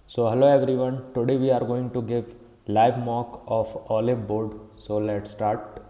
So hello everyone, today we are going to give live mock of Olive board. So let's start.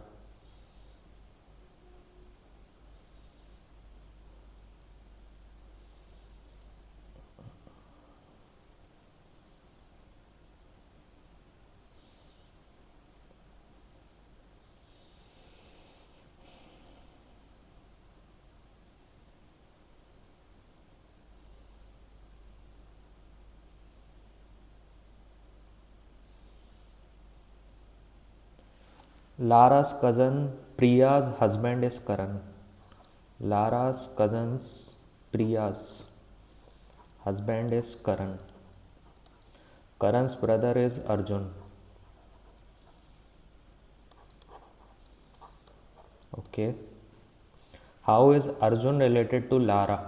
Lara's cousin Priya's husband is Karan. Lara's cousin's Priya's husband is Karan. Karan's brother is Arjun. Okay. How is Arjun related to Lara?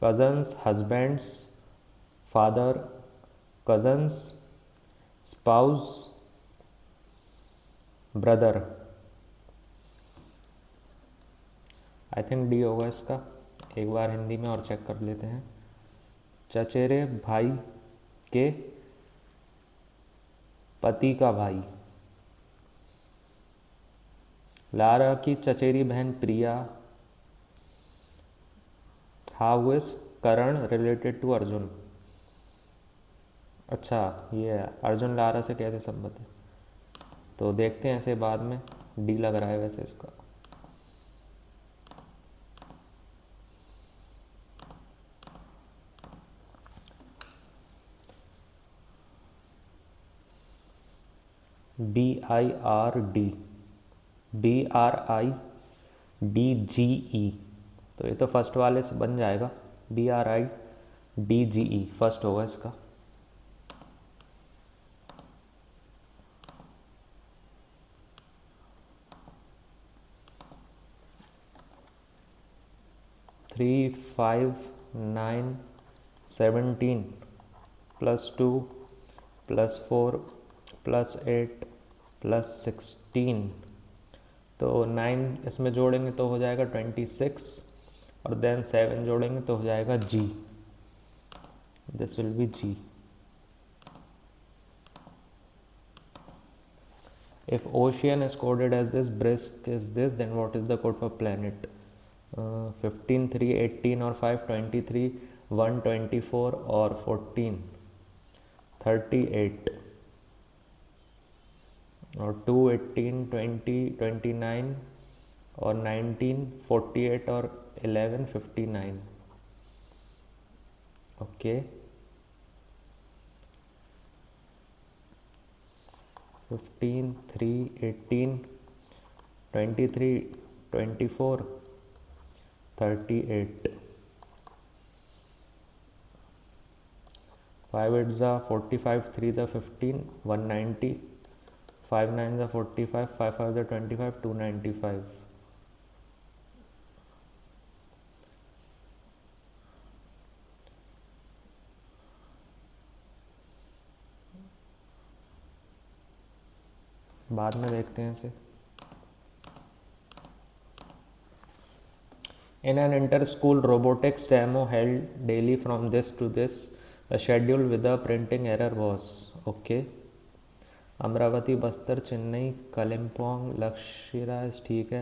Cousin's husband's father, cousin's spouse, brother. I think D होगा इसका, एक बार हिंदी में और check कर लेते हैं। चचेरे भाई के पति का भाई। लारा की चचेरी बहन Priya. How is Karan related to Arjun? अच्छा, ये है अर्जुन लारा से कैसे संबंध है, तो देखते हैं ऐसे बाद में। डी लग रहा है वैसे इसका। BIRD, BRIDGE, तो ये तो फर्स्ट वाले से बन जाएगा। BRIDGE फर्स्ट होगा इसका। थ्री 5 9 17 +2 +4 +8 +16, तो 9 इसमें जोड़ेंगे तो हो जाएगा 26, और देन 7 जोड़ेंगे तो हो जाएगा G। This will be G। If ocean is coded as this, brisk is this, then what is the code for planet? 15 3 18 और 5 23 1 24 और 14 38 और 2 18 20 29 और 19 48 और 11 59। ओके, 15 3 18 23 24 38 5 8 जा 45 3 जा 15 190 5 9 जा 45 5 5 जा 25 295। बाद में देखते हैं इसे। In an inter-school robotics demo held daily from this to this, the schedule with the printing error was okay. Amravati, Bastar, Chennai, Kalimpong, लक्षिराज, ठीक है।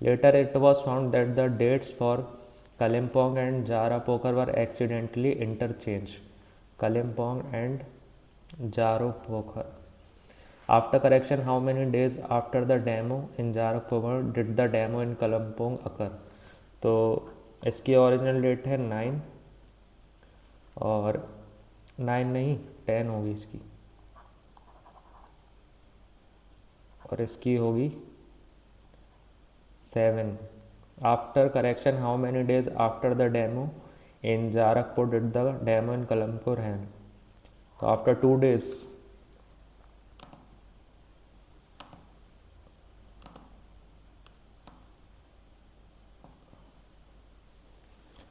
Later it was found that the dates for Kalimpong and Jarapokhar were accidentally interchanged. Kalimpong and Jarapokhar. After correction, how many days after the demo in Jarapokhar did the demo in Kalimpong occur? तो इसकी original date है 9, और 9 नहीं 10 होगी इसकी, और इसकी होगी 7। After correction how many days after the demo in Jarakpur did the demo in Kalampur है, तो after 2 days।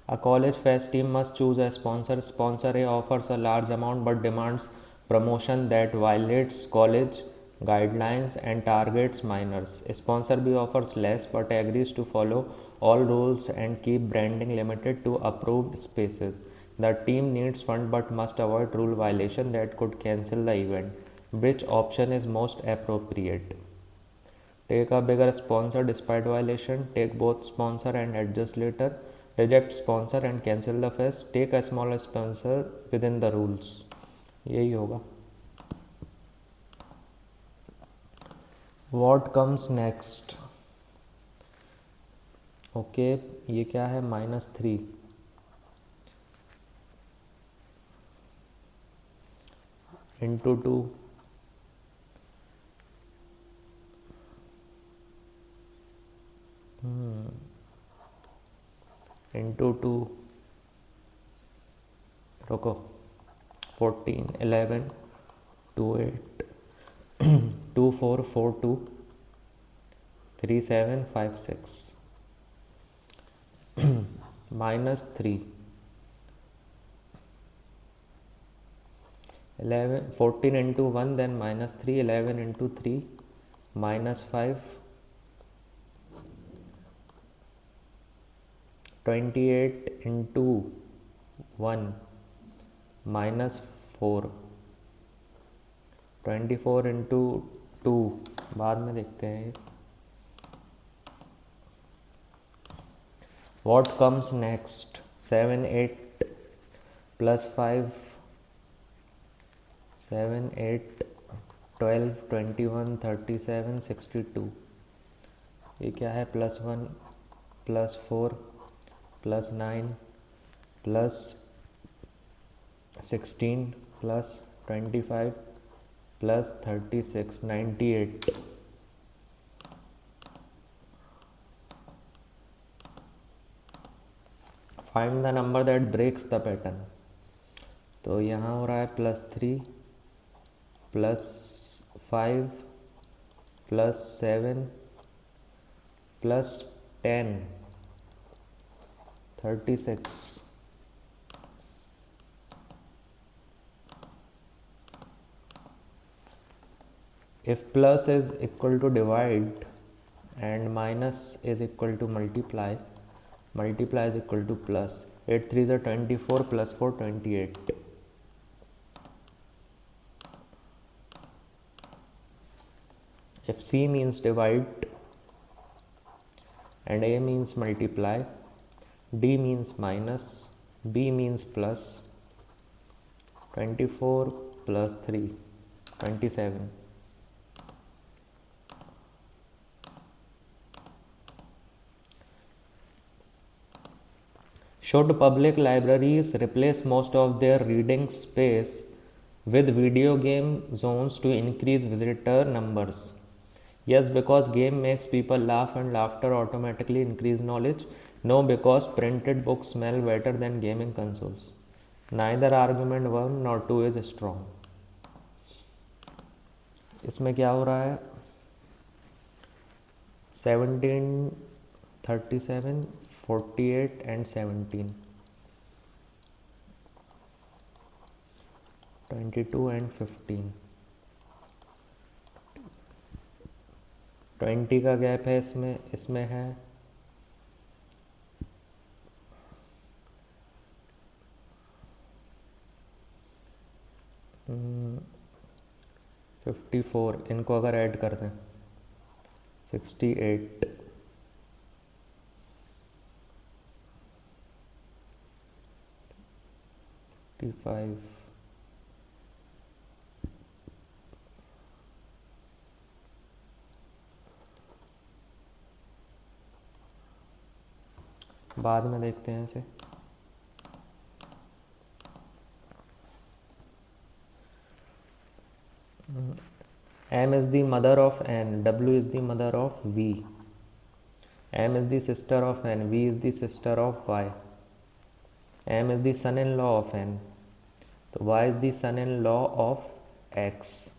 A college fest team must choose a sponsor. Sponsor A offers a large amount but demands promotion that violates college guidelines and targets minors. Sponsor B offers less but agrees to follow all rules and keep branding limited to approved spaces. The team needs fund but must avoid rule violation that could cancel the event. Which option is most appropriate? Take a bigger sponsor despite violation. Take both sponsor and adjust later. Reject sponsor and cancel the fest. Take a smaller sponsor within the rules. यही होगा. What comes next? Okay ये क्या है -3 into 2 into 2 रुको 14 11 2 8 2 4 4 2 3 7 5 6 -3 11 14 into 1 then -3 11 into 3 -5 28 into 1 -4 24 into 2 बाद में देखते हैं. What comes next? 7 8 plus 5 7 8 12 21 37 62. ये क्या है +1 +4 +9 +16 +25 +36 98. Find the number that breaks the pattern. तो यहाँ हो रहा है +3 +5 +7 +10 36. If plus is equal to divide and minus is equal to multiply is equal to plus. 8 3s are 24 plus 4 28. If C means divide and A means multiply, D means minus, B means plus, 24 plus 3 27. Should public libraries replace most of their reading space with video game zones to increase visitor numbers? Yes, because game makes people laugh and laughter automatically increase knowledge. No, because printed books smell better than gaming consoles. Neither argument 1 nor 2 is strong. इसमें क्या हो रहा है 17 37 48 and 17 22 and 15 20 का gap है इसमें है 54. इनको अगर ऐड कर दें 68 55 बाद में देखते हैं इसे. M is the mother of N, W is the mother of V. M is the sister of N, V is the sister of Y. M is the son-in-law of N. So Y is the son-in-law of X.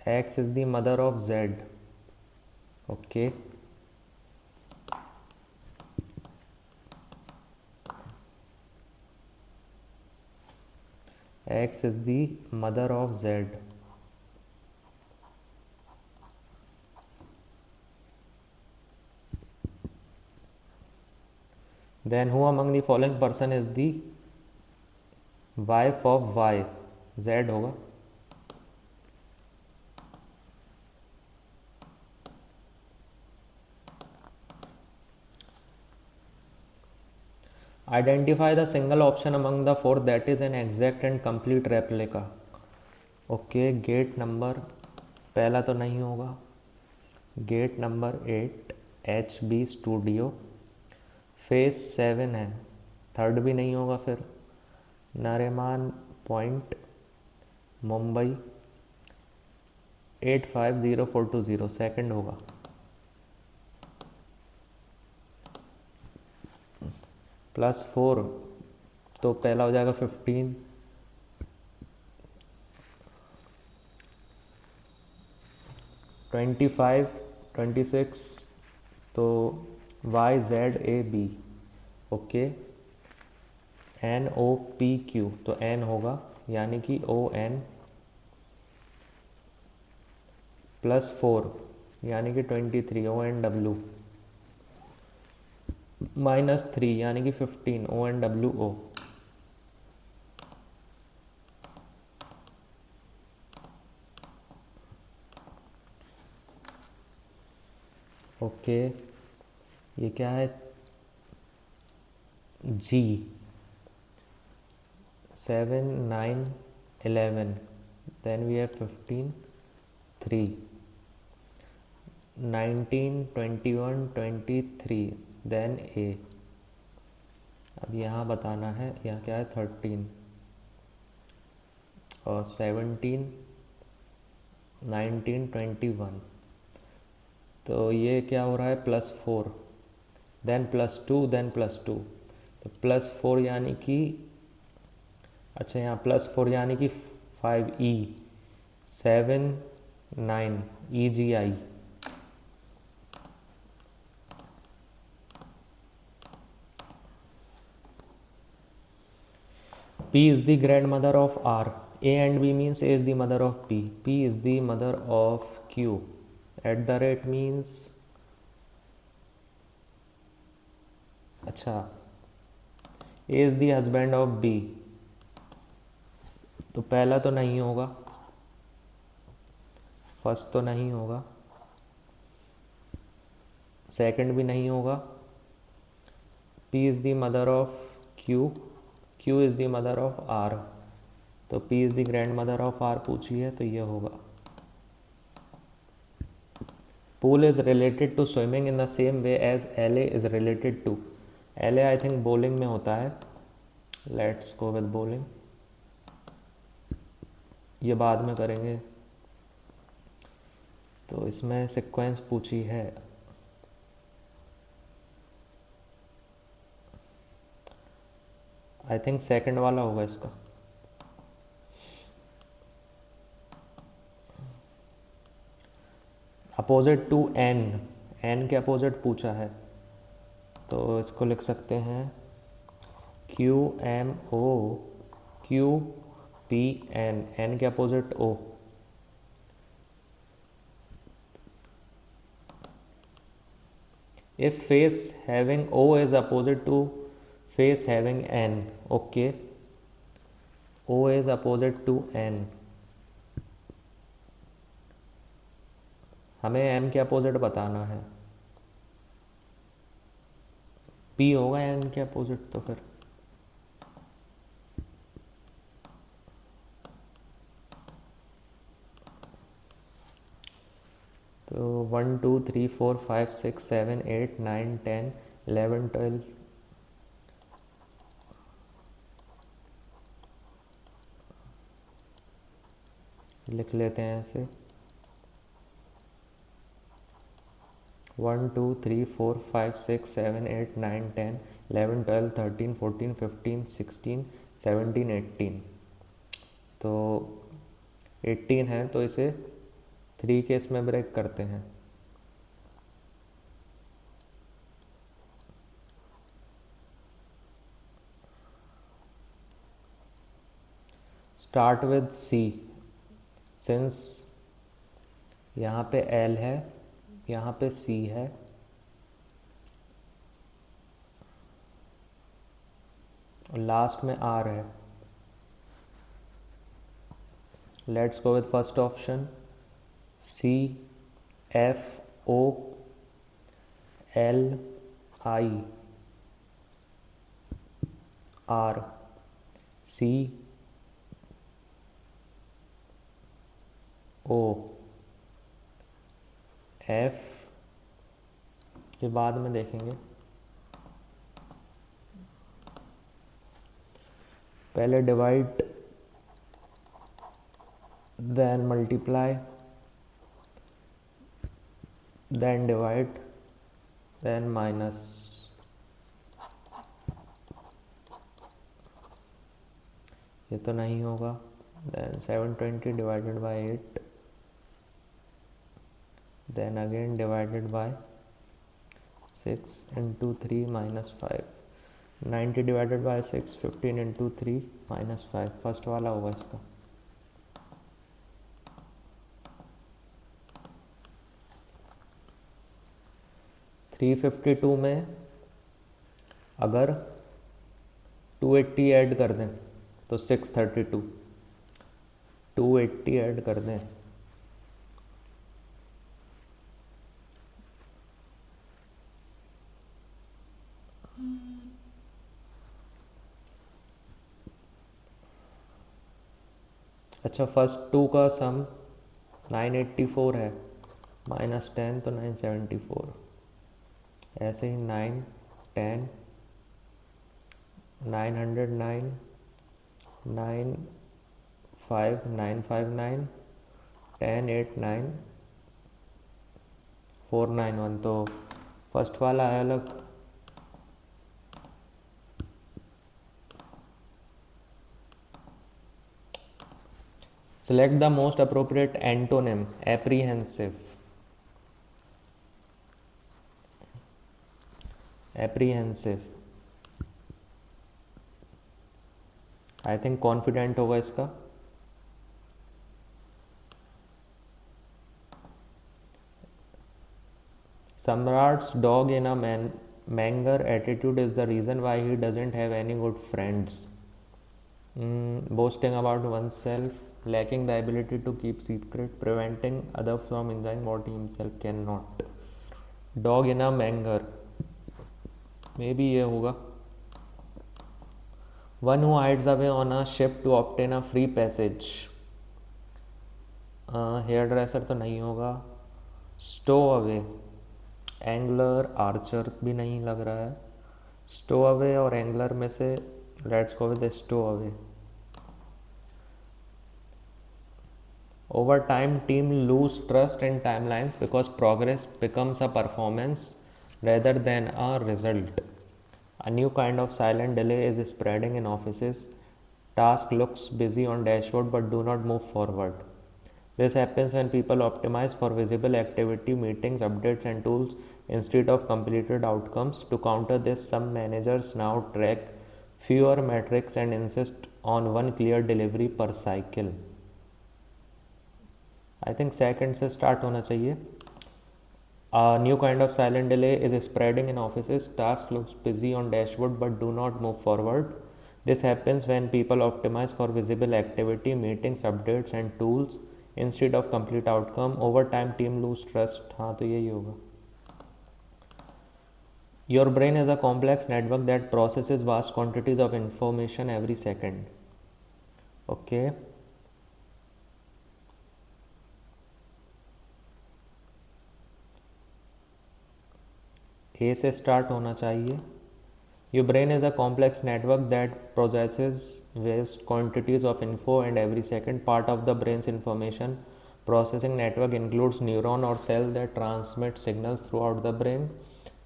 X is the mother of Z. Okay. X is the mother of Z. Then who among the following person is the wife of Y? Z होगा. Identify the single option among the four that is an exact and complete replica. Okay, gate number पहला तो नहीं होगा. Gate number 8 HB studio. Face 7 है, third भी नहीं होगा. फिर नारेमान पॉइंट मुंबई 850420 सेकंड होगा. +4 तो पहला हो जाएगा 15. 25 26 तो YZAB. ओके, NOPQ तो N होगा, यानी कि ON +4 यानी कि 23 ONW -3 यानी कि 15 ONWO. ओके, ये क्या है? G 7 9 11. Then we have 15 3 19 21 23. Then A. अब यहाँ बताना है, यहाँ क्या है? 13 और 17 19 21. तो ये क्या हो रहा है? +4 देन +2 देन +2. तो +4 यानी कि, अच्छा यहाँ +4 यानी कि 5E 7 9 EGI. P is the grandmother of R. A and B means A is the mother of P. P is the mother of Q. @ means, अच्छा, A is the husband of B. तो पहला तो नहीं होगा, first तो नहीं होगा, second भी नहीं होगा. P is the mother of Q. Q is the mother of R. तो P is the grandmother of R पूछी है, तो ये होगा. Pool is related to swimming in the same way as LA is related to. LA I think bowling में होता है. Let's go with bowling. ये बाद में करेंगे. तो इसमें सीक्वेंस पूछी है. आई थिंक सेकंड वाला होगा इसका. Opposite to N. N के अपोजिट पूछा है, तो इसको लिख सकते हैं QMO QPN. N के opposite O. If face having O is opposite to face having N. Okay, O is opposite to N. हमें M के अपोजिट बताना है. P होगा N के अपोजिट, तो फिर तो 1 2 3 4 5 6 7 8 9 10 11 12 लिख लेते हैं ऐसे. 1 2 3 4 5 6 7 8 9 10 11 12 13 14 15 16 17 18. तो 18 है, तो इसे 3 केस में ब्रेक करते हैं. स्टार्ट विद सी, सिंस यहाँ पे एल है, यहाँ पे सी है, और लास्ट में आर है. Let's go with first option. C F O L I R, C O F, ये बाद में देखेंगे. पहले divide then multiply, then divide, then minus. ये तो नहीं होगा. then 720 divided by 8, then again divided by 6 into 3 minus 5. 90 divided by 6, 15 into 3 minus 5. First वाला होगा इसका. 352 में अगर 280 ऐड कर दें तो 632. 280 ऐड कर दें अच्छा, फर्स्ट 2 का सम 984 है, -10 तो 974. ऐसे ही 9 10 909 9 5 959 10 8 9 4 9 1. तो फर्स्ट वाला है अलग. Select the most appropriate antonym. Apprehensive. Apprehensive. I think confident होगा इसका. Samrat's dog in a manger attitude is the reason why he doesn't have any good friends. Boasting about oneself, lacking the ability to keep secret, preventing others from enjoying what he himself cannot. Dog in a manger, maybe ये होगा. One who hides away on a ship to obtain a free passage. Hairdresser तो नहीं होगा. स्टो away, angler, Archer भी नहीं लग रहा है. स्टो अवे और एंगलर में से let's go with stow away. Over time, team lose trust in timelines because progress becomes a performance rather than a result. A new kind of silent delay is spreading in offices. Task looks busy on dashboard but do not move forward. This happens when people optimize for visible activity, meetings, updates and tools instead of completed outcomes. To counter this, some managers now track fewer metrics and insist on one clear delivery per cycle. I think second से start होना चाहिए. New kind of silent delay is spreading in offices. Task looks busy on dashboard but do not move forward. This happens when people optimise for visible activity, meetings, updates and tools instead of complete outcome. Over time team lose trust. हाँ, तो यही होगा. Your brain is a complex network that processes vast quantities of information every second. Okay, ए से start होना चाहिए. Your brain is a complex network that processes vast quantities of info and every second. Part of the brain's information processing network includes neuron or cell that transmit signals throughout the brain.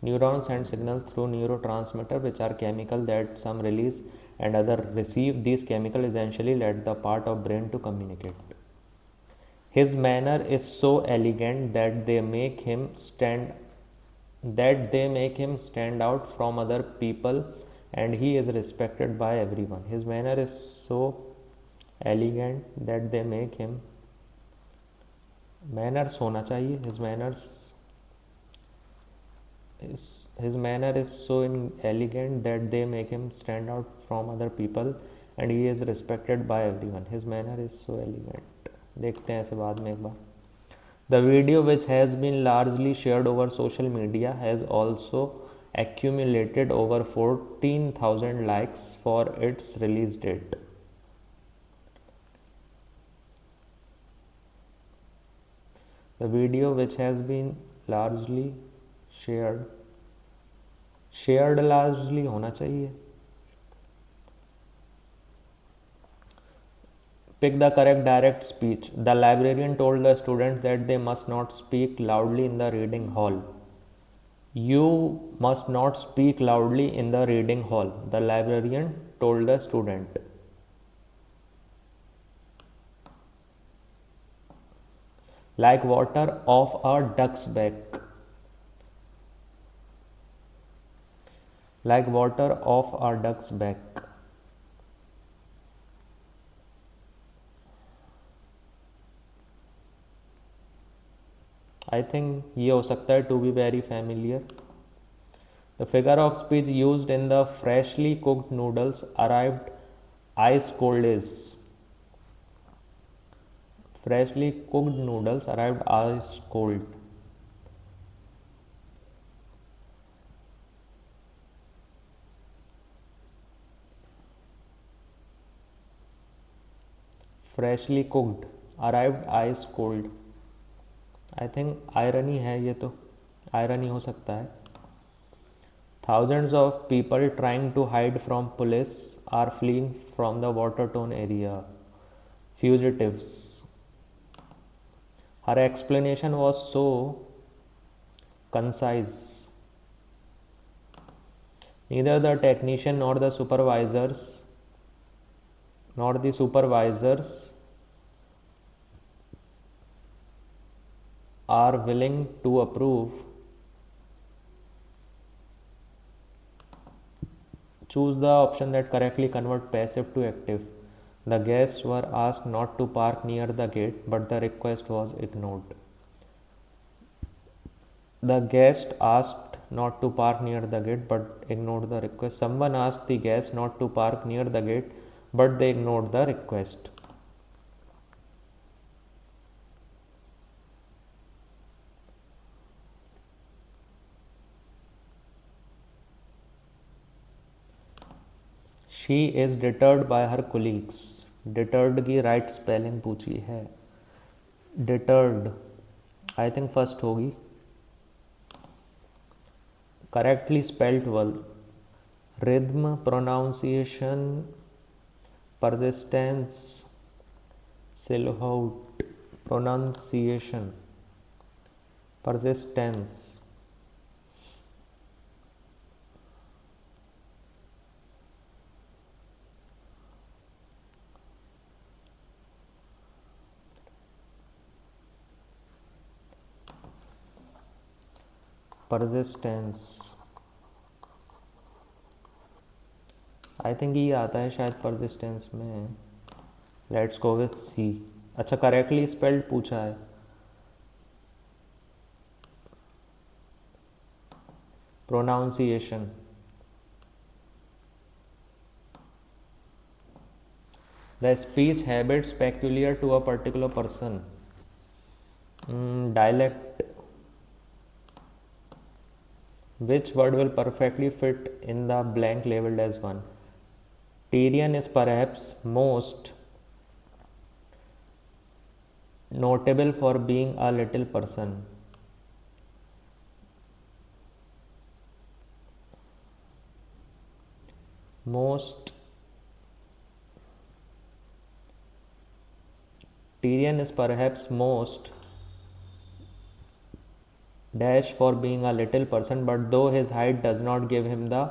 Neurons send signals through neurotransmitter, which are chemical that some release and other receive. These chemical essentially let the part of brain to communicate. His manner is so elegant that they make him stand out from other people, and he is respected by everyone. His manner is so elegant that they make him, manners होना चाहिए, his manner is so elegant that they make him stand out from other people and he is respected by everyone. His manner is so elegant. देखते हैं ऐसे बाद में एक बार. The video, which has been largely shared over social media, has also accumulated over 14,000 likes for its release date. The video, which has been largely shared largely होना चाहिए. Pick the correct direct speech. The librarian told the students that they must not speak loudly in the reading hall. You must not speak loudly in the reading hall, the librarian told the student. Like water off a duck's back. Like water off a duck's back. I think ये हो सकता है to be very familiar. The figure of speech used in the freshly cooked noodles arrived ice cold is. Freshly cooked noodles arrived ice cold. Freshly cooked arrived ice cold. I think irony है, ये तो irony हो सकता है. Thousands of people trying to hide from police are fleeing from the water-torn area. Fugitives. Her explanation was so concise. Neither the technician nor the supervisors are willing to approve. Choose the option that correctly convert passive to active. The guests were asked not to park near the gate, but the request was ignored. The guest asked not to park near the gate, but ignored the request. Someone asked the guest not to park near the gate, but they ignored the request. She is deterred by her colleagues. Deterred की right spelling पूछी है. Deterred I think first होगी. Correctly spelled verb. Rhythm, pronunciation, persistence, silhouette. Pronunciation, persistence. Persistence I think ये आता है शायद persistence में. Let's go with C. अच्छा, करेक्टली स्पेल्ड पूछा है. Pronunciation. The speech habits peculiar to a particular person. Dialect. Which word will perfectly fit in the blank labeled as 1? Tyrian is perhaps most notable for being a little person. Tyrian is perhaps most dash for being a little person, but though his height does not give him the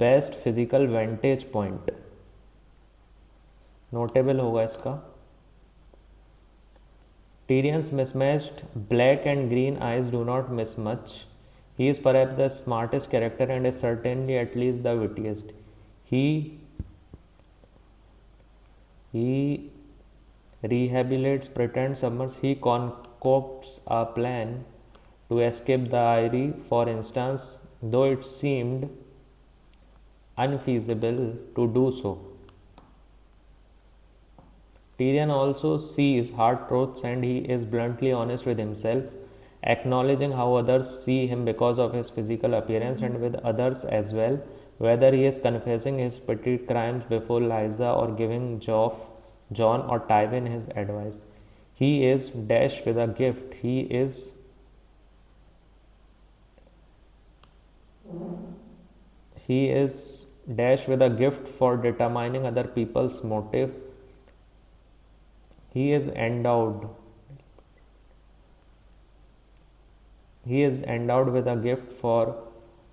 best physical vantage point. Notable होगा इसका. Tyrion's mismatched black and green eyes do not miss much. He is perhaps the smartest character and is certainly at least the wittiest. He He rehabilitates pretend submerged. He concocts a plan to escape the Eyrie, for instance, though it seemed unfeasible to do so. Tyrion also sees hard truths and he is bluntly honest with himself, acknowledging how others see him because of his physical appearance and with others as well, whether he is confessing his petty crimes before Lysa or giving John or Tywin his advice. He is dashed with a gift. He is dashed with a gift for determining other people's motive. He is endowed He is endowed with a gift for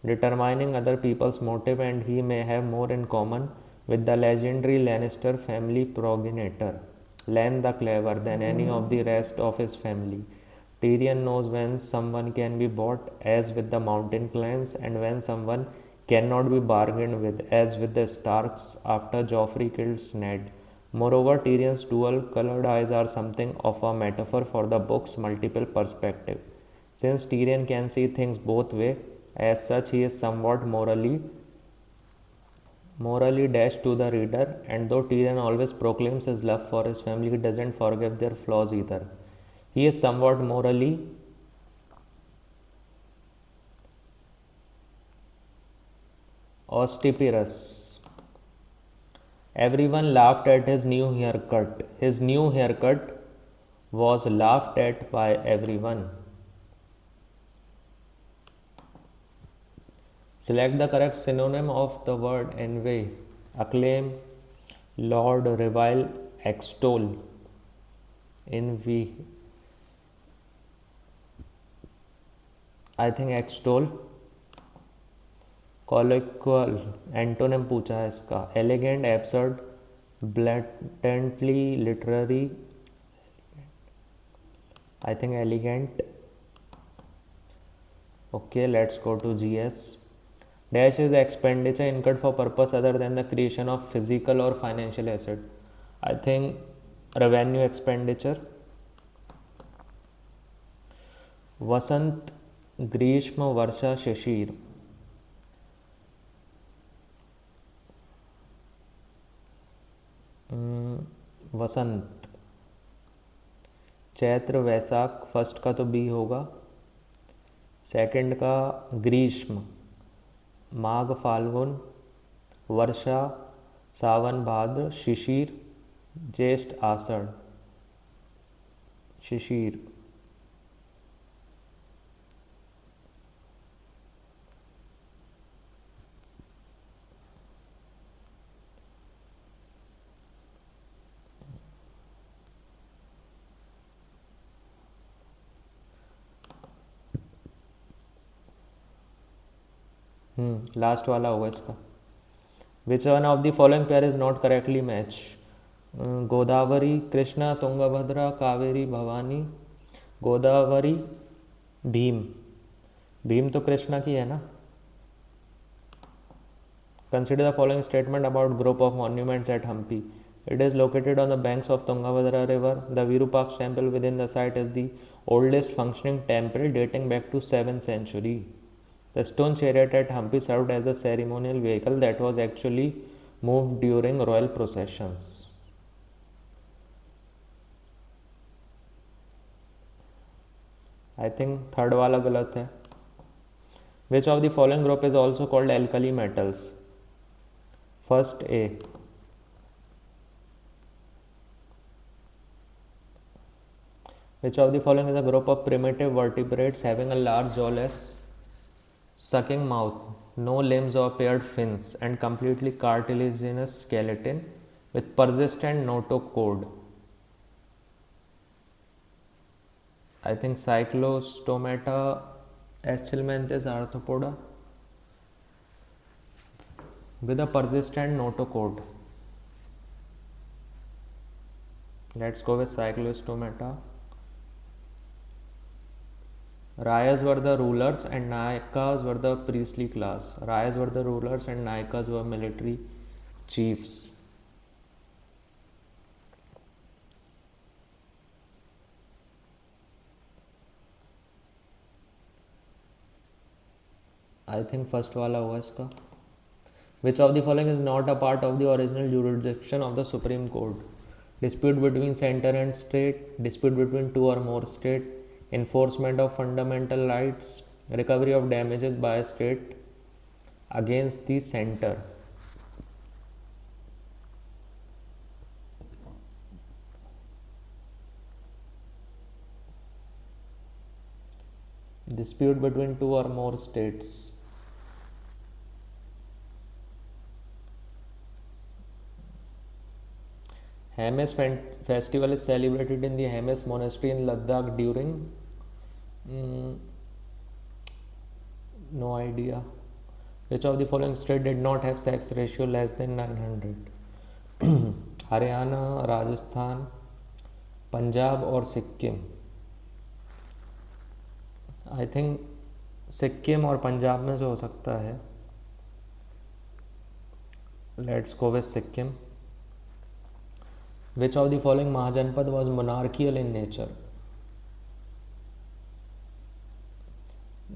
determining other people's motive, and he may have more in common with the legendary Lannister family progenitor, Lan the Clever, than any of the rest of his family. Tyrion knows when someone can be bought, as with the Mountain clans, and when someone cannot be bargained with, as with the Starks after Joffrey kills Ned. Moreover, Tyrion's dual colored eyes are something of a metaphor for the book's multiple perspective. Since Tyrion can see things both ways, as such he is somewhat morally dashed to the reader, and though Tyrion always proclaims his love for his family, he doesn't forgive their flaws either. He is somewhat morally obstreperous. Everyone laughed at his new haircut. His new haircut was laughed at by everyone. Select the correct synonym of the word envy. Acclaim, laud, revile, extol. Envy. I think extol. Colloquial. Antonym पूछा है इसका. Elegant, absurd, blatantly literary. I think elegant. Okay, let's go to GS. Dash is expenditure incurred for purpose other than the creation of physical or financial asset. I think revenue expenditure. Vasant, Grishma, Varsha, Shishir. Vasant. Chaitra, Vaishakh, first का तो B होगा, second का ग्रीष्म, माघ, फाल्गुन, वर्षा, सावन, भाद्र, शिशिर, ज्येष्ठ, आषाढ़. शिशिर. Last वाला होगा इसका. Which one of the following pair is not correctly match. Godavari, Krishna, Tungabhadra, Kaveri, Bhavani. Godavari, Bhima. Bhima तो कृष्णा की है ना. Consider the following statement about group of monuments at Hampi. It is located on the banks of Tungabhadra River. The Virupaksha temple within the site is the oldest functioning temple dating back to 7th century. The stone chariot at Hampi served as a ceremonial vehicle that was actually moved during royal processions. I think third वाला गलत है. Which of the following group is also called alkali metals? First A. Which of the following is a group of primitive vertebrates having a large jawless sucking mouth, no limbs or paired fins, and completely cartilaginous skeleton with persistent notochord? I think Cyclostomata aschelminthes arthropoda with a persistent notochord. Let's go with Cyclostomata. Rayas were the rulers and Nayakas were the priestly class. Rayas were the rulers and Nayakas were military chiefs. I think first वाला होगा इसका. Which of the following is not a part of the original jurisdiction of the Supreme Court? Dispute between center and state, dispute between two or more states, enforcement of fundamental rights, recovery of damages by a state against the center. Dispute between two or more states. Hemis festival is celebrated in the Hemis monastery in Ladakh during no idea. Which of the following state did not have sex ratio less than 900? Haryana, Rajasthan, Punjab और Sikkim. I think Sikkim और पंजाब में से हो सकता है. Let's go with Sikkim. Which of the following Mahajanpad was monarchical in nature?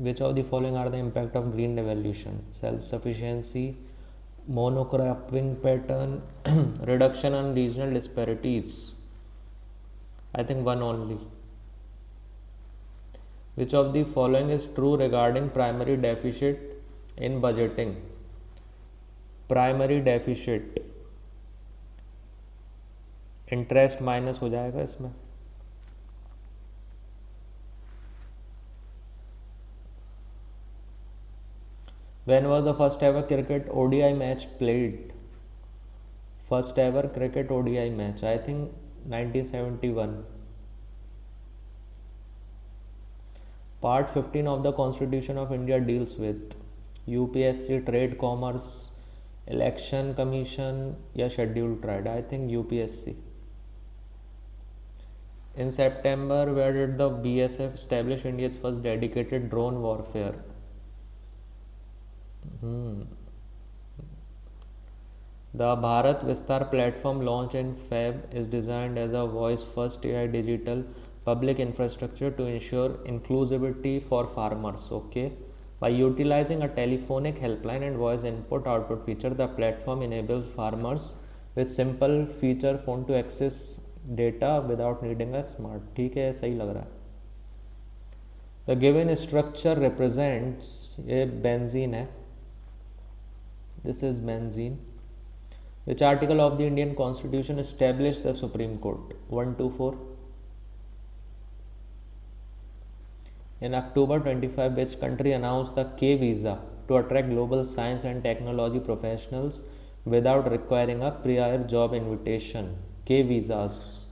Which of the following are the impact of green revolution? Self-sufficiency, monocropping pattern, reduction in regional disparities. I think one only. Which of the following is true regarding primary deficit in budgeting? Primary deficit. Interest minus हो जाएगा इसमें. When was the first ever cricket ODI match played? First ever cricket ODI match, I think 1971. Part 15 of the Constitution of India deals with UPSC, Trade Commerce, Election Commission या Scheduled Tribe. I think UPSC. In September, where did the BSF establish India's first dedicated drone warfare? The Bharat Vistar platform launched in Feb is designed as a voice-first AI digital public infrastructure to ensure inclusivity for farmers. Okay. By utilizing a telephonic helpline and voice input-output feature, the platform enables farmers with simple feature phone to access data without needing a smart. ठीक है, सही लग रहा है. The given structure represents ये benzene है. This is benzene. Which article of the Indian Constitution established the Supreme Court? 124. In October 25, which country announced the K visa to attract global science and technology professionals without requiring a prior job invitation? K visas.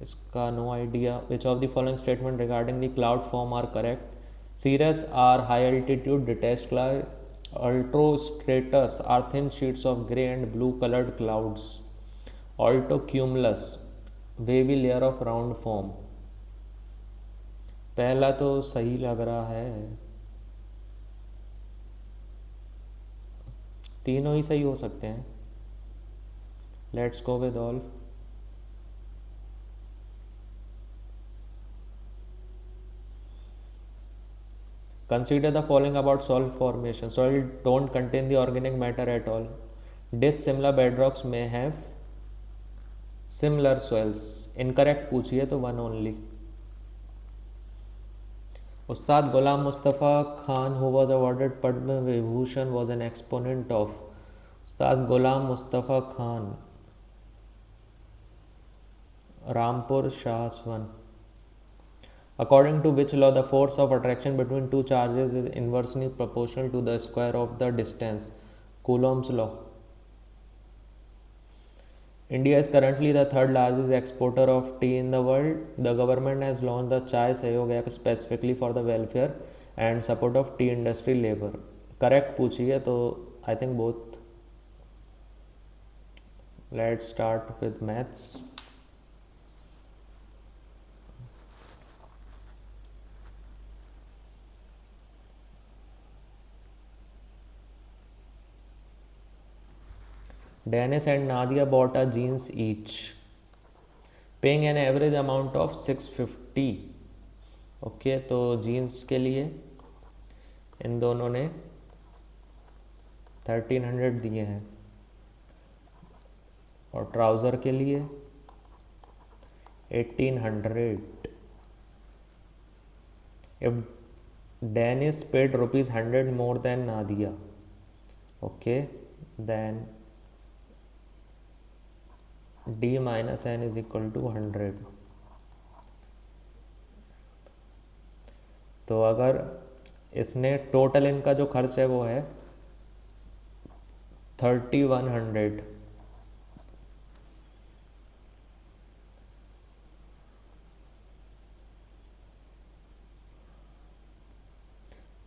इसका no idea. Which of the following statement regarding the cloud form are correct? Cirrus are high altitude detached cloud. Altostratus are thin sheets of grey and blue colored clouds. Altocumulus, wavy layer of round form. पहला तो सही लग रहा है. तीनों ही सही हो सकते हैं. Let's go with all. Consider the following about soil formation. Soil don't contain the organic matter at all. Dissimilar bedrocks may have similar soils. Incorrect पूछिए तो one only. Ustad Ghulam Mustafa Khan, who was awarded Padma Vibhushan, was an exponent of Ustad Ghulam Mustafa Khan, Rampur Shahswan. According to which law the force of attraction between two charges is inversely proportional to the square of the distance? Coulomb's law. India is currently the third largest exporter of tea in the world. The government has launched the Chai Sahyog Act specifically for the welfare and support of tea industry labor. Correct पूछिए तो I think both. Let's start with maths. Dennis and Nadia bought a jeans each, paying an average amount of 650. Okay तो jeans के लिए इन दोनों ने 1300 दिए हैं, और ट्राउज़र के लिए 1800। If Dan is paid ₹100 more than Nadia, okay, then D minus N is equal to 100। तो अगर इसने टोटल इनका जो खर्च है वो है 3100,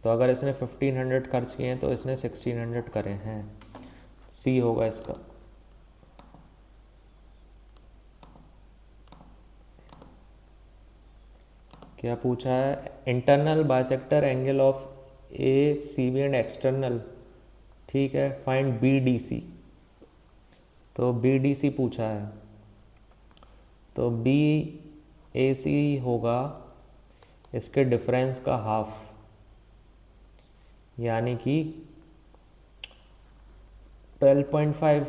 तो अगर इसने 1500 खर्च किए हैं तो इसने 1600 करे हैं। सी होगा इसका। क्या पूछा है? Internal bisector angle of A C B and external, ठीक है, फाइंड बी डी सी। तो बी डी सी पूछा है, तो बी ए सी होगा इसके डिफरेंस का हाफ, यानी कि 12.5,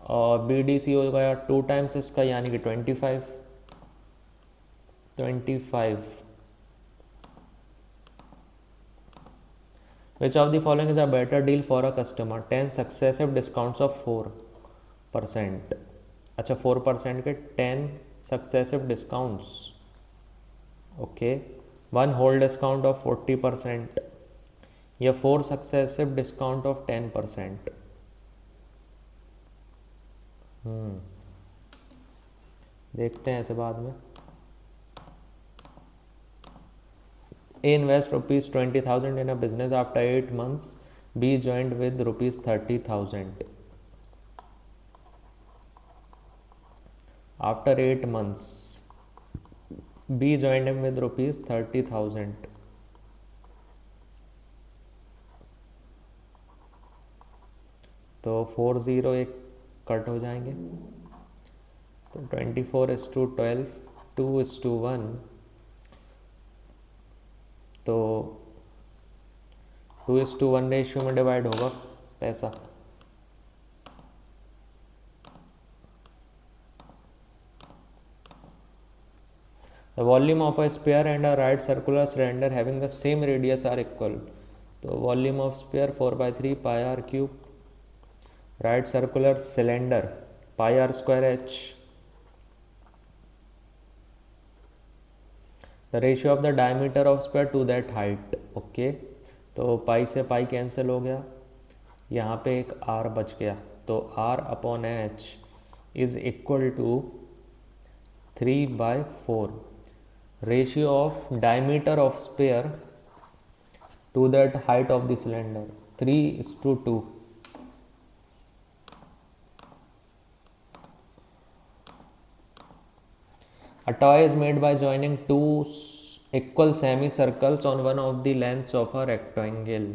और बी डी सी हो गया 2 टाइम्स इसका, यानी कि 25। Which of the following is a better deal for a customer? 10 successive discounts of 4%। अच्छा, 4% के 10 successive discounts, okay, 1 whole discount of 40%, या 4 सक्सेसिव डिस्काउंट ऑफ 10%। देखते हैं इसे बाद में। A invest ₹20,000 in a business. After 8 months, B joined with ₹30,000. After 8 months, B joined him with ₹30,000. तो 40 एक कट हो जाएंगे, तो 24:12, 2:1, तो 2:1 रेशियो में डिवाइड होगा पैसा। The volume of a sphere and a right circular cylinder having the same radius are equal. तो volume of sphere 4/3 pi r cube, right circular cylinder pi r square h. The ratio of the diameter of sphere to that height, okay, तो पाई से pi cancel हो गया, यहाँ पे एक r बच गया, तो r/h is equal to 3/4 ratio of diameter of sphere to that height of the cylinder, 3:2. A toy is made by joining two equal semicircles on one of the lengths of a rectangle.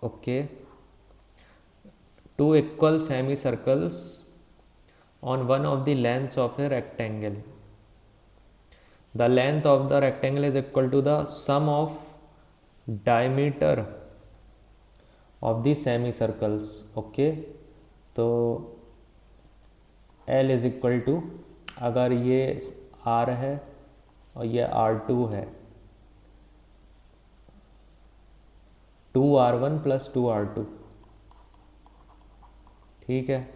Okay, two equal semicircles on one of the lengths of a rectangle. The length of the rectangle is equal to the sum of diameter of the semicircles. Okay, तो L is equal to, अगर ये R है और ये R2 है, 2R1 + 2R2, ठीक है।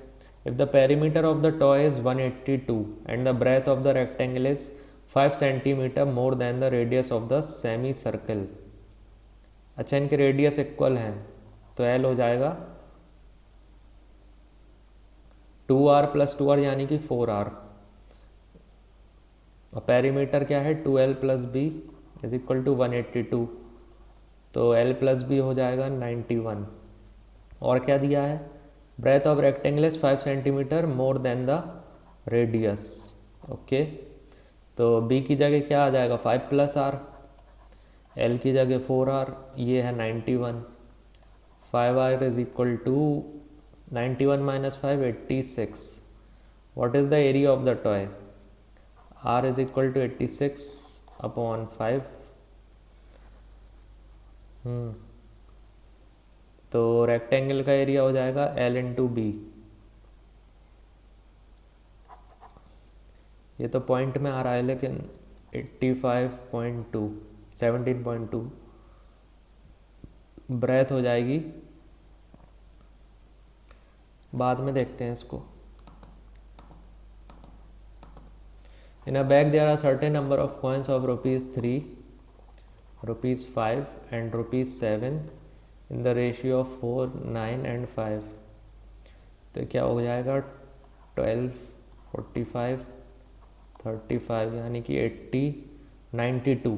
If the perimeter of the toy is 182 and the breadth of the rectangle is 5 centimetre more than the radius of the semicircle. अच्छा, इनके रेडियस इक्वल हैं, तो L हो जाएगा 2R + 2R यानी कि 4R, और पेरीमीटर क्या है 2L + B is equal to 182, तो L + B हो जाएगा 91। और क्या दिया है? Breadth of rectangle is 5 centimetre more than the radius, okay, तो B की जगह क्या आ जाएगा 5 + R, L की जगह 4R, ये है 91, 5R is equal to 91 - 5 86। What is the area of the toy? R is equal to 86/5। तो रेक्टेंगल का एरिया हो जाएगा L इंटू बी। ये तो पॉइंट में आ रहा है लेकिन 85.2 17.2 ब्रेथ हो जाएगी, बाद में देखते हैं इसको। In a bag there are certain number of coins of ₹3, ₹5 and ₹7 in the ratio of 4, 9 and 5। तो क्या हो जाएगा 12, 45, 35 यानी कि 80, 92।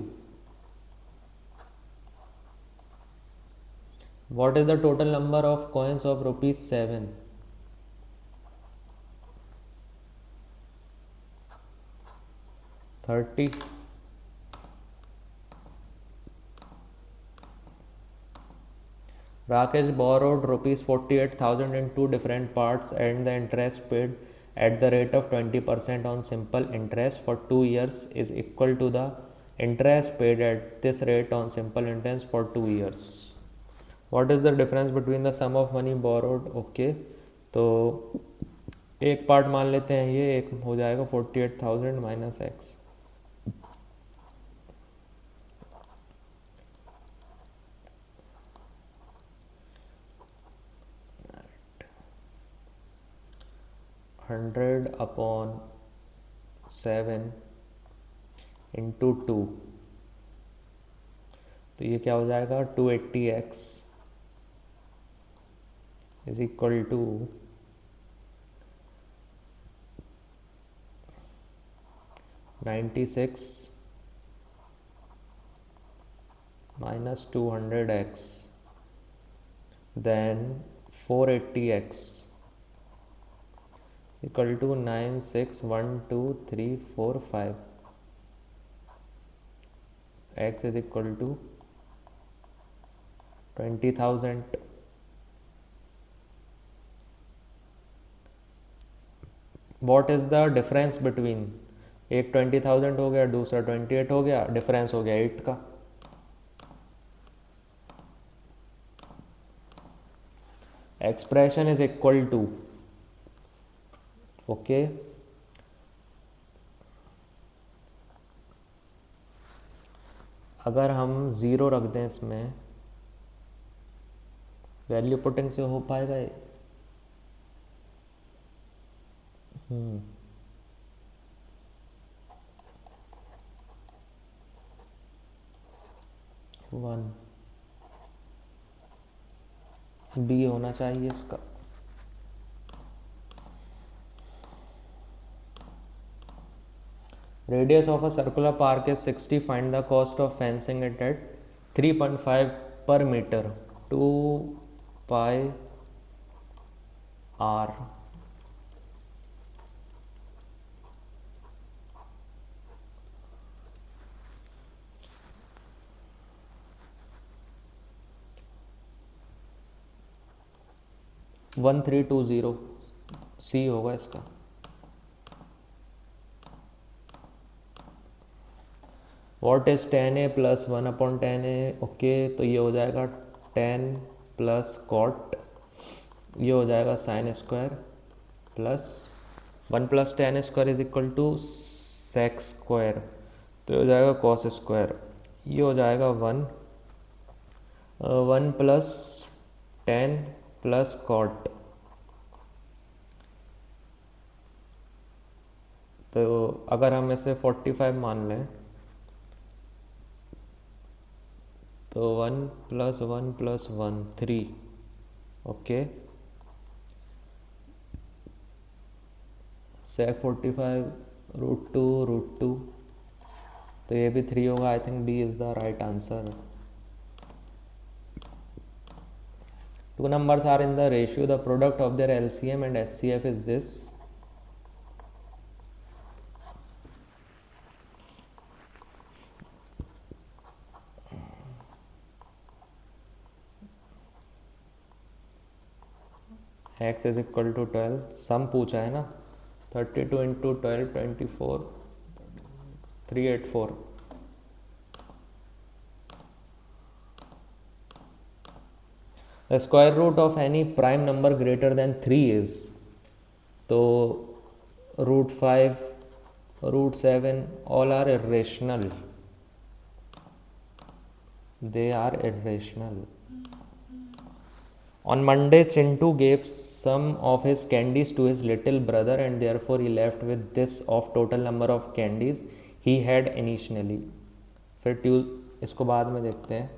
What is the total number of coins of ₹7? 30। Rakesh borrowed ₹48,000 in two different parts and the interest paid at the rate of 20% on simple interest for 2 years is equal to the interest paid at this rate on simple interest for 2 years. What is the difference between the sum of money borrowed? Okay, तो एक part मान लेते हैं, ये एक हो जाएगा 48,000 minus X. Hundred upon 7 into 2, तो ये क्या हो जाएगा 280x is equal to 96 minus 200x, then 480x equal to 961235, x is equal to 20,000। What is the difference between, एक 20,000 हो गया, दूसरा 28 हो गया, डिफरेंस हो गया 8 का। Expression is equal to, okay, अगर हम 0 रख दें इसमें, वैल्यू पुटिंग से हो पाएगा ये? 1 बी होना चाहिए इसका। Radius of a circular park is 60. Find the cost of fencing it at 3.5 per meter, 2 pi r। One 1320 सी होगा इसका। What is 10a plus 1/10a? Okay, तो ये हो जाएगा 10 प्लस कॉट, ये हो जाएगा sine square plus 1 plus 10 square is equal to sec square, तो ये हो जाएगा कॉस स्क्वायर, ये हो जाएगा 1 प्लस 10 प्लस कॉट। तो अगर हम इसे 45 मान लें तो 1 प्लस 1 प्लस 1 3, ओके, सेक 45 √2 तो ये भी 3 होगा। I think D is the right answer. Two numbers are in the ratio, the product of their LCM and HCF is this. X is equal to 12, sum पूछा है ना, 32 into 12 24 384। The square root of any prime number greater than 3 is, तो √5, √7 all are irrational. They are irrational. On Monday, Chintu gave some of his candies to his little brother and therefore he left with this of total number of candies he had initially. फिर इसको बाद में देखते हैं.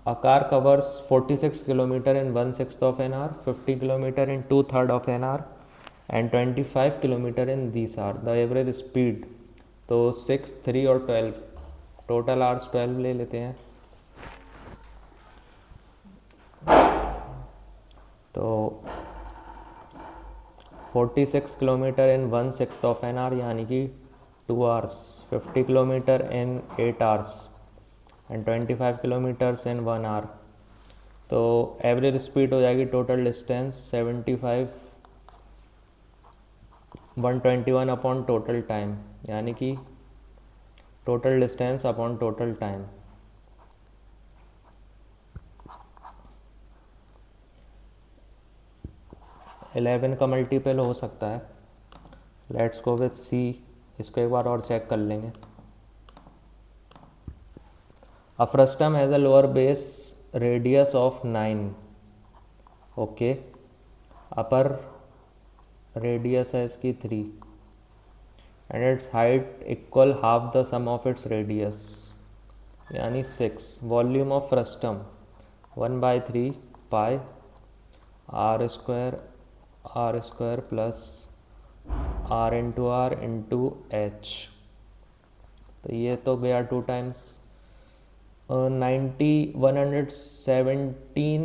A car covers 46 km in 1/6 of an hour, 50 km in 2/3 of an hour and 25 km in this hour. The average speed, तो 6, 3 और 12, total hours 12 ले लेते हैं. तो 46 kilometre in 1/6 of an hour यानी कि 2 hours, 50 kilometre in 8 hours and 25 kilometres in 1 hour. तो average speed हो जाएगी total distance 75 121 upon total time, यानी कि total distance upon total time. Eleven का मल्टीपल हो सकता है. Let's go with C. इसको एक बार और चेक कर लेंगे. A frustum has a lower base radius of 9. Okay, upper radius है इसकी 3 and it's height equal half the sum of its radius यानी 6. Volume of frustum 1/3 pi r square plus r into h. तो ये तो गया 2 times 117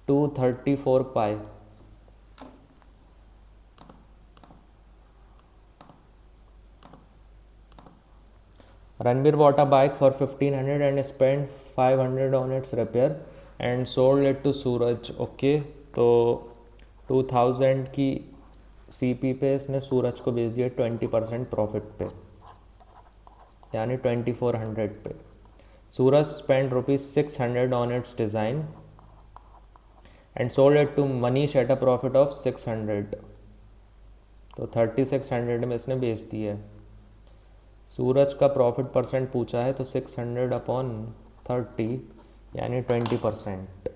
two 34 pi. Ranbir bought a bike for 1500 and spent 500 on its repair and sold it to Suraj. Okay, तो 2000 की CP पे इसने सूरज को बेच दिया 20% प्रॉफिट पे, यानी 2400 पे. सूरज spent ₹600 on its design and sold it to Manish at a profit of 600. तो 3600 में इसने बेच दिया है. सूरज का प्रॉफिट परसेंट पूछा है, तो 600 अपॉन 30 यानी 20%.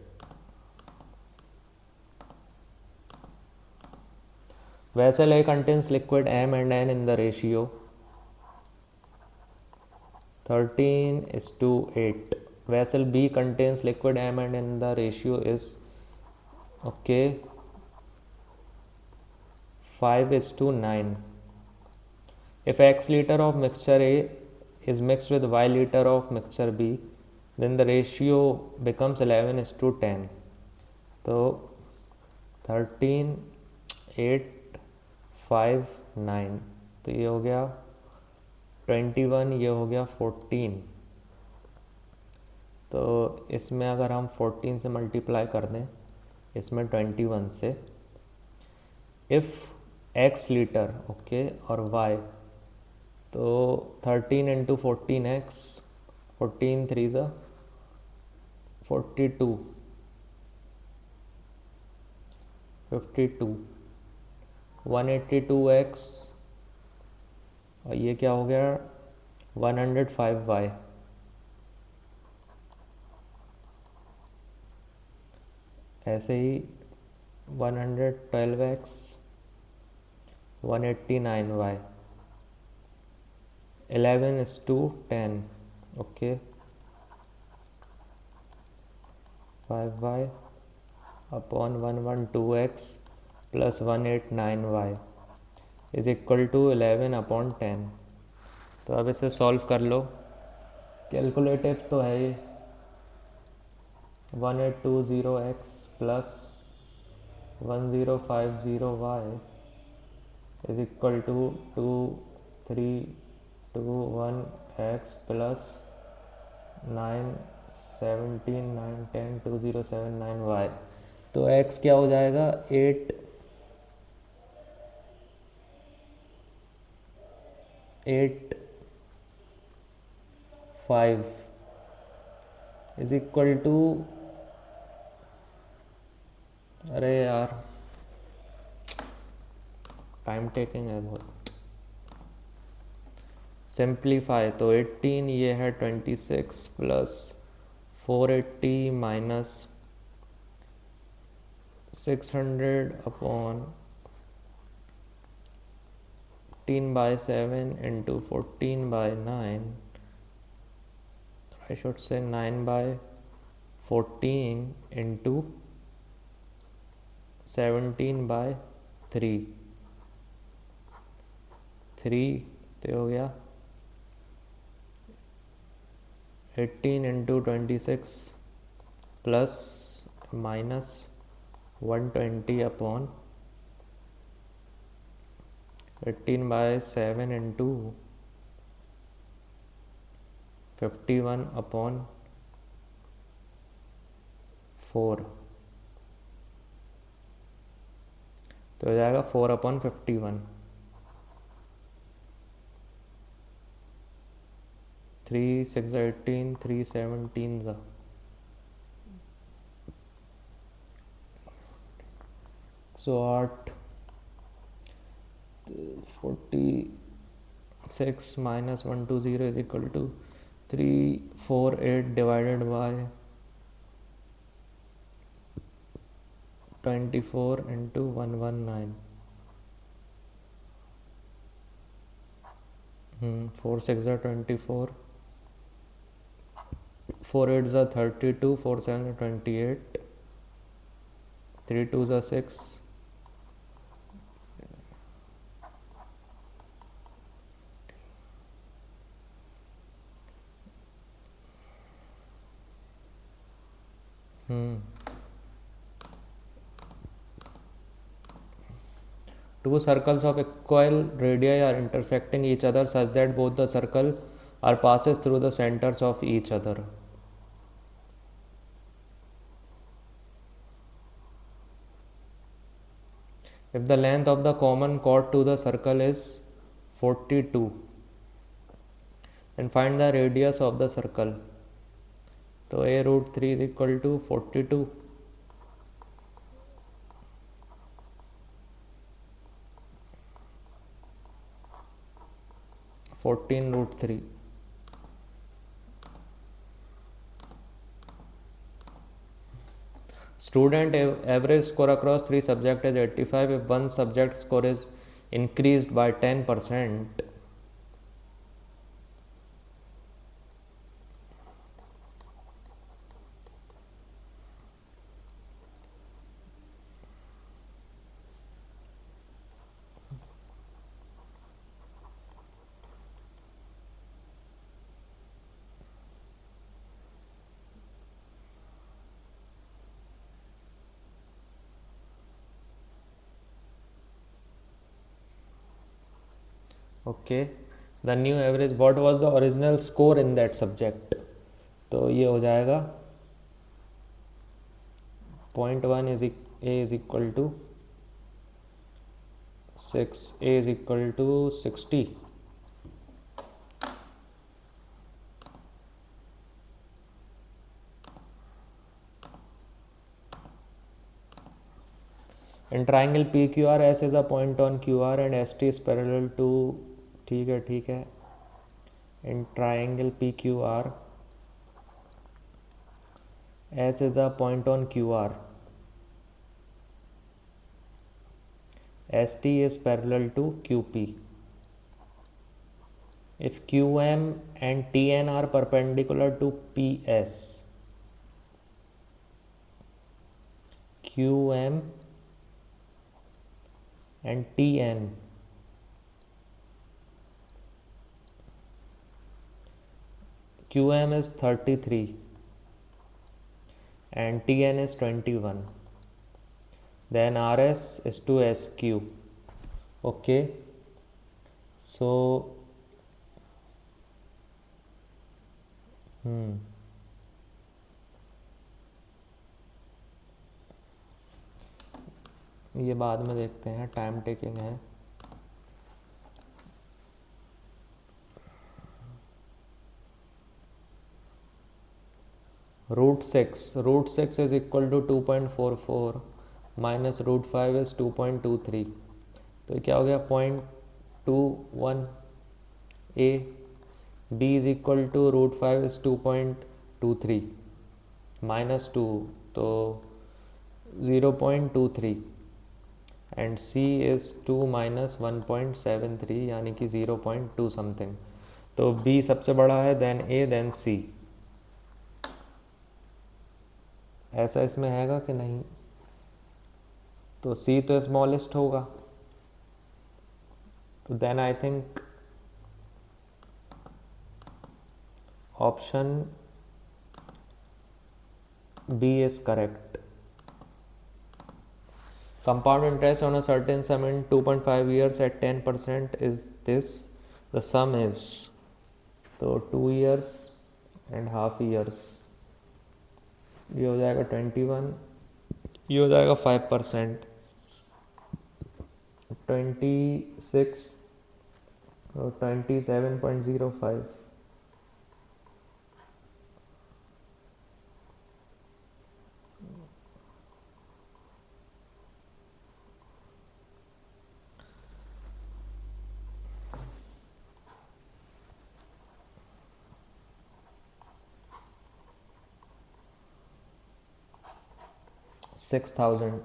Vessel A contains liquid M and N in the ratio 13:8. Vessel B contains liquid M and N in the ratio is 5:9. If X liter of mixture A is mixed with Y liter of mixture B, then the ratio becomes 11:10. तो 13, 8, 5, 9, तो ये हो गया 21, ये हो गया 14. तो इसमें अगर हम 14 से मल्टीप्लाई कर दें इसमें 21 से, इफ़ X लीटर ओके और Y, तो 13 इंटू 14x, 14 3 ज़ा 42, 182x और ये क्या हो गया 105y. ऐसे ही 112x 189y. 11:10. Okay, 5y upon 112x plus 189y is equal to 11/10. तो अब इसे सॉल्व कर लो. कैलकुलेटिव तो है ये. 1820x plus 1050y is equal to 2321x plus 917 910 2079y. तो x क्या हो जाएगा 8 5 इज इक्वल टू, अरे यार टाइम टेकिंग है बहुत, सिंप्लीफाई तो 18 ये है 26 plus 480 minus 600 upon 14/7 into 14/9, I should say 9/14 into 17/3, 3 तो हो गया 18 into 26 plus minus 120 upon 18/7 into 51 upon 4, तो हो जाएगा 4/51, 3 6 18 3 17 सो 8 46 minus 120 is equal to 348 divided by 24 into 119, 4 6 are 24, 4 8 are 32, 4 7 are 28, 3 2 are 6, Two circles of equal radii are intersecting each other such that both the circle are passes through the centers of each other. If the length of the common chord to the circle is 42, then find the radius of the circle. तो a√3 is equal to 42, 14√3. Student average score across 3 subjects is 85. If one subject score is increased by 10%, okay the new average what was the original score in that subject, तो ये हो जाएगा 0.1 is equal to 6, a is equal to 60. In triangle PQR, S is a point on QR and ST is parallel to, ठीक है. In triangle PQR, S is a point on QR, ST is parallel to QP. If QM and TN are perpendicular to PS, QM and TN QM is 33 and TN is 21, then RS is to SQ. Okay, so ये बाद में देखते हैं, time taking है. Root six is equal to 2.44 minus root 5 is 2.23, तो क्या हो गया 0.21 A. B is equal to root 5 is 2.23 minus 2, तो 0.23 एंड सी इज़ 2 माइनस 1.73 यानी कि 0.2 समथिंग। तो बी सबसे बड़ा है, देन ए, देन सी। ऐसा इसमें हैगा कि नहीं? तो सी तो स्मॉलेस्ट होगा, तो then I think option B is correct. Compound interest on a certain sum in 2.5 years at 10% is this. The sum is, तो 2 years and half years, ये हो जाएगा 21, ये हो जाएगा 5%, 26 और 27.05। 6,000।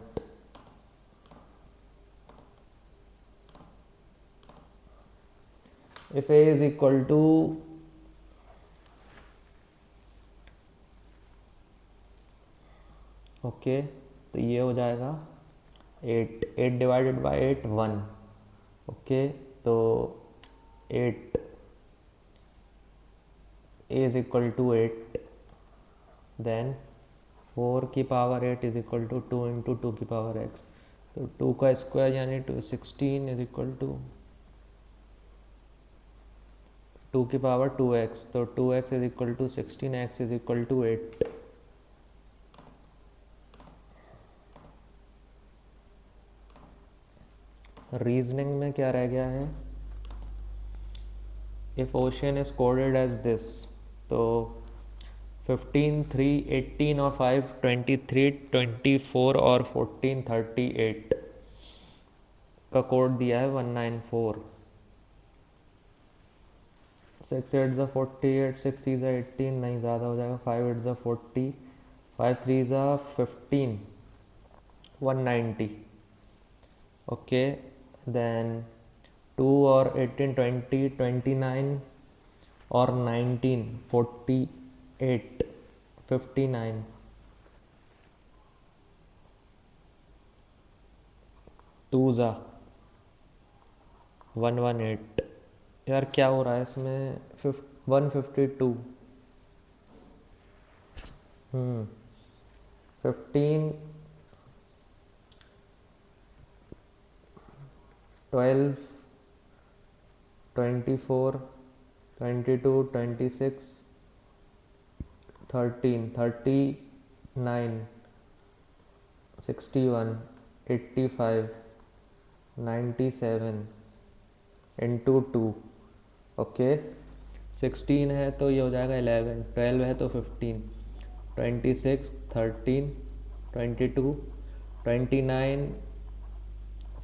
if a is equal to okay तो ये हो जाएगा 8 डिवाइडेड बाई 8 1। ओके तो 8 a is equal to 8, then 4 की power 8 is equal to 2 into 2 की पावर x, तो 2 का स्क्वायर यानी 16 इज इक्वल टू 2 की पावर 2x, तो 2x is equal to 16, x is equal to 8। Reasoning में क्या रह गया है? If ocean is coded as this, तो 15 3 18 और 5 23 24 और 14 38 का कोड दिया है 194। 6 8 ज़ा 48, 6 3 ज़ा 18, नहीं ज़्यादा हो जाएगा, 5 8 ज़ा 40, 5 3 ज़ा 15, 190। ओके देन 2 और 18 20 29 और 19 48 59, 2 ज़ा 118। यार क्या हो रहा है इसमें? 152, 15 12 24 22 26 13 39 61 85 97 इंटू 2। ओके 16 है तो ये हो जाएगा 11, 12 है तो 15, 26 13 22 29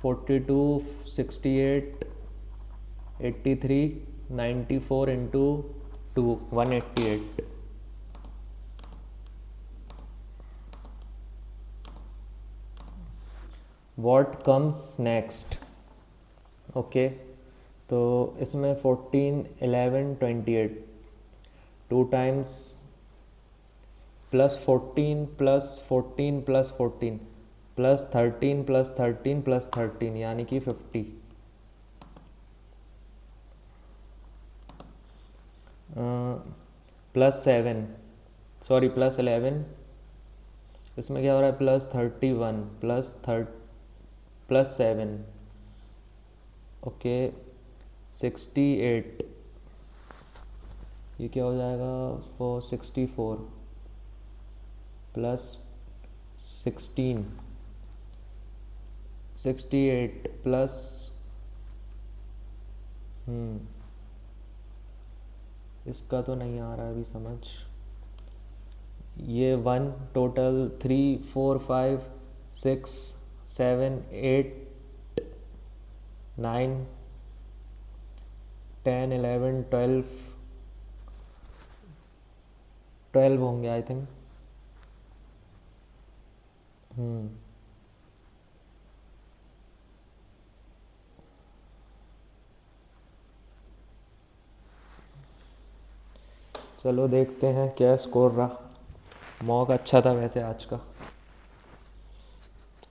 42 68 83 94 into 2 188। What comes next? Okay तो इसमें 14 11 28 2 times plus 14 plus 14 plus 14 plus 13 plus 13 plus 13 यानी कि 50। प्लस 7 सॉरी प्लस 11, इसमें क्या हो रहा है प्लस 31 प्लस 7, ओके 68, ये क्या हो जाएगा 64 प्लस 16 68 प्लस इसका तो नहीं आ रहा है अभी समझ, ये 1 टोटल 3 4 5 6 7 8 9 10 11 12 होंगे आई थिंक। चलो देखते हैं क्या स्कोर रहा। मॉक अच्छा था वैसे आज का।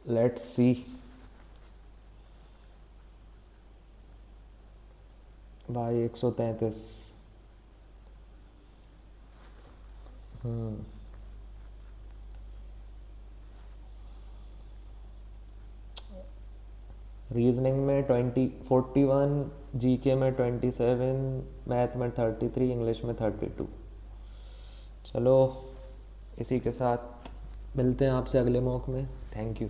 Let's see. भाई 133। रीजनिंग में 41, जीके में 27, मैथ में 33, इंग्लिश में 32। चलो इसी के साथ मिलते हैं आपसे अगले मॉक में। Thank you.